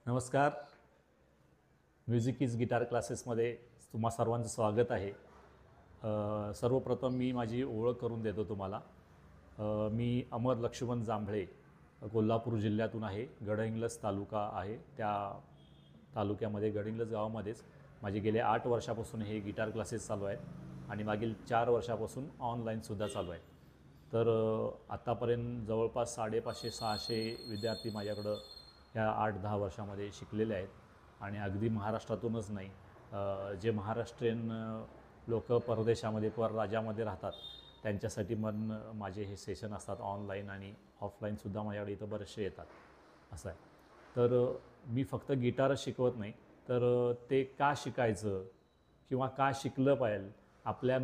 नमस्कार. Music is guitar क्लासेसमध्ये तुम्हा सर्वांचं स्वागत आहे. सर्वप्रथम मी माझी ओळख करून देतो तुम्हाला. मी अमर लक्ष्मण जांभळे कोल्हापूर जिल्ह्यातून आहे. गडहिंग्लज तालुका आहे, त्या तालुक्यामध्ये गडहिंग्लज गावामध्येच माझे गेले 8 वर्षापासून हे गिटार क्लासेस चालू आहेत आणि मागील 4 वर्षापासून ऑनलाईनसुद्धा चालू आहे. तर आत्तापर्यंत जवळपास 550-600 विद्यार्थी माझ्याकडं ह्या 8-10 वर्षामध्ये शिकलेले आहेत. आणि अगदी महाराष्ट्रातूनच नाही, जे महाराष्ट्रीयन लोक परदेशामध्ये राज्यामध्ये राहतात त्यांच्यासाठी पण माझे हे सेशन असतात. ऑनलाईन आणि ऑफलाईनसुद्धा माझ्याकडे इथं बरेचसे येतात असं आहे. तर मी फक्त गिटारच शिकवत नाही, तर ते का शिकायचं किंवा का शिकलं पाहिजे, आपल्या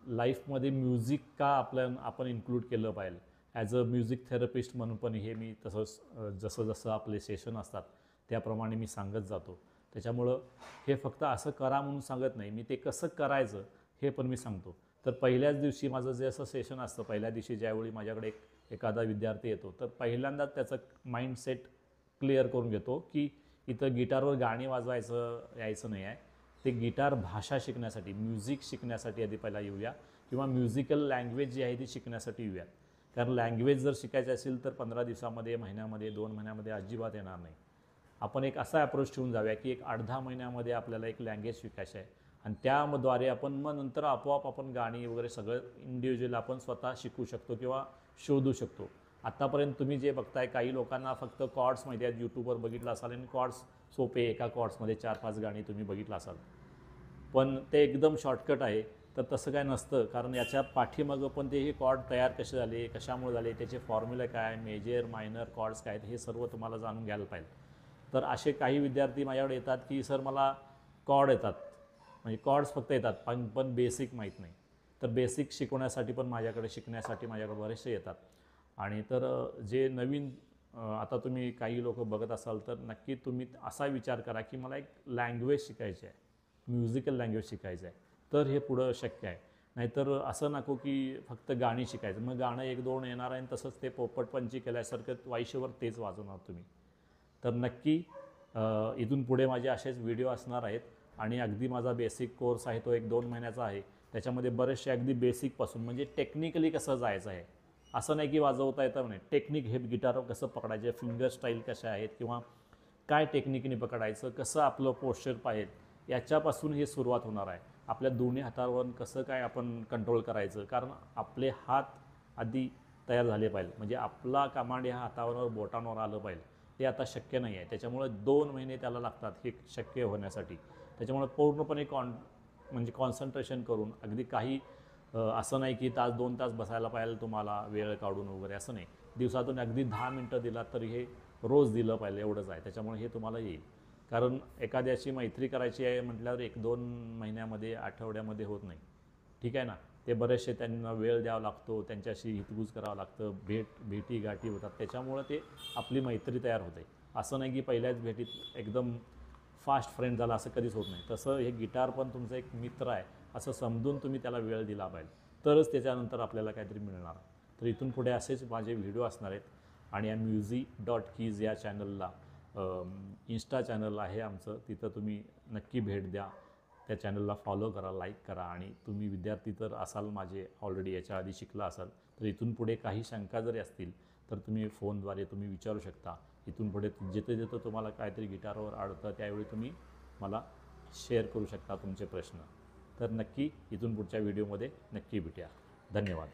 लाईफमध्ये म्युझिक का आपण इन्क्लूड केलं पाहिजे ॲज अ म्युझिक थेरपिस्ट म्हणून पण हे मी तसंच जसं जसं आपले सेशन असतात त्याप्रमाणे मी सांगत जातो. त्याच्यामुळं हे फक्त असं करा म्हणून सांगत नाही, मी ते कसं करायचं हे पण मी सांगतो. तर पहिल्याच दिवशी माझं जे असं सेशन असतं, पहिल्या दिवशी ज्यावेळी माझ्याकडे एखादा विद्यार्थी येतो तर पहिल्यांदाच त्याचं माइंडसेट क्लिअर करून घेतो की इथं गिटारवर गाणी यायचं नाही आहे. ते गिटार भाषा शिकण्यासाठी, म्युझिक शिकण्यासाठी आधी पहिला येऊया किंवा म्युझिकल लँग्वेज जी आहे ती शिकण्यासाठी येऊया. कारण लँग्वेज जर शिकायची असेल तर 15 दिवसामध्ये, महिन्यामध्ये, 2 महिन्यामध्ये अजिबात येणार नाही. आपण एक असा अप्रोच ठेवून जाऊया की एक 8-10 महिन्यामध्ये आपल्याला एक लँग्वेज शिकायची आहे आणि त्याद्वारे आपण मग नंतर आपोआप आपण गाणी वगैरे सगळं इंडिव्हिज्युअल आपण स्वतः शिकू शकतो किंवा शोधू शकतो. आत्तापर्यंत तुम्ही जे बघताय, काही लोकांना फक्त कॉर्ड्स माहिती आहेत, यूट्यूबवर बघितलं असाल आणि कॉर्ड्स सोपे, एका कॉर्ड्समध्ये 4-5 गाणी तुम्ही बघितलं असाल, पण ते एकदम शॉर्टकट आहे. तर तसं काय नसतं, कारण याच्या पाठीमागं पण ते हे कॉर्ड तयार कसे झाले, कशामुळे झाले, त्याचे फॉर्म्युला काय, मेजर मायनर कॉर्ड्स काय आहेत, हे सर्व तुम्हाला जाणून घ्यायला पाहिजे. तर असे काही विद्यार्थी माझ्याकडे येतात की सर मला कॉर्ड येतात, म्हणजे कॉर्ड्स फक्त येतात पण बेसिक माहीत नाही. तर बेसिक शिकवण्यासाठी पण शिकण्यासाठी माझ्याकडे बरेचसे येतात. आणि तर जे नवीन आता तुम्ही काही लोक बघत असाल तर नक्की तुम्ही असा विचार करा की मला एक लँग्वेज शिकायची आहे, म्युझिकल लँग्वेज शिकायचं आहे, तर हे पुढं शक्य आहे. नाहीतर असं नको की फक्त गाणी शिकायचं, मग गाणं 1-2 येणार आहे आणि तसंच ते पोपटपंची केल्यासारखं आयुष्यभर तेच वाजवणार तुम्ही. तर नक्की इथून पुढे माझे असेच व्हिडिओ असणार आहेत. आणि अगदी माझा बेसिक कोर्स आहे तो 1-2 महिन्याचा आहे. त्याच्यामध्ये बरेचसे अगदी बेसिकपासून, म्हणजे टेक्निकली कसं जायचं आहे, असं नाही की वाजवता येतं नाही, टेक्निक हे गिटार कसं पकडायचे, फिंगर स्टाईल कशा आहेत किंवा काय टेक्निकने पकडायचं, कसं आपलं पोश्चर पाहिजे, याच्यापासून हे सुरुवात होणार आहे. आपल्या दोन्ही हातावर कसं काय आपण कंट्रोल करायचं, कारण आपले हात आधी तयार झाले पाहिजे, म्हणजे आपला कमांड ह्या हातावर बोटांवर आलं पाहिजे. ते आता शक्य नाही आहे. त्याच्यामुळं 2 महिने त्याला लागतात हे शक्य होण्यासाठी. त्याच्यामुळं पूर्णपणे म्हणजे कॉन्सन्ट्रेशन करून, अगदी काही असं नाही की 1-2 तास बसायला पाहिजे तुम्हाला वेळ काढून वगैरे, असं नाही. दिवसातून अगदी 10 मिनटं दिलात तरी हे रोज दिलं पाहिजे, एवढंच आहे. त्याच्यामुळे हे तुम्हाला येईल. कारण एखाद्याशी मैत्री करायची आहे म्हटल्यावर 1-2 महिन्यामध्ये, आठवड्यामध्ये होत नाही, ठीक आहे ना. ते बरेचसे त्यांना वेळ द्यावा लागतो, त्यांच्याशी हितगुज करावं लागतं, भेटीगाठी होतात, त्याच्यामुळं ते आपली मैत्री तयार होते. असं नाही की पहिल्याच भेटीत एकदम फास्ट फ्रेंड झाला, असं कधीच होत नाही. तसं हे गिटार पण तुमचा एक मित्र आहे असं समजून तुम्ही त्याला वेळ दिला पाहिजे, तरच त्याच्यानंतर आपल्याला काहीतरी मिळणार. तर इथून पुढे असेच माझे व्हिडिओ असणार आहेत. आणि या music.keys या चॅनलला, इन्स्टा चॅनल आहे आमचं, तिथं तुम्ही नक्की भेट द्या. त्या चॅनलला फॉलो करा, लाईक करा. आणि तुम्ही विद्यार्थी तर असाल माझे, ऑलरेडी याच्या आधी शिकला असाल, तर इथून पुढे काही शंका जरी असतील तर तुम्ही फोनद्वारे तुम्ही विचारू शकता. इथून पुढे जिथं तुम्हाला काहीतरी गिटारवर अडतं त्यावेळी तुम्ही मला शेअर करू शकता तुमचे प्रश्न. तर नक्की इथून पुढच्या व्हिडिओमध्ये नक्की भेटूया. धन्यवाद.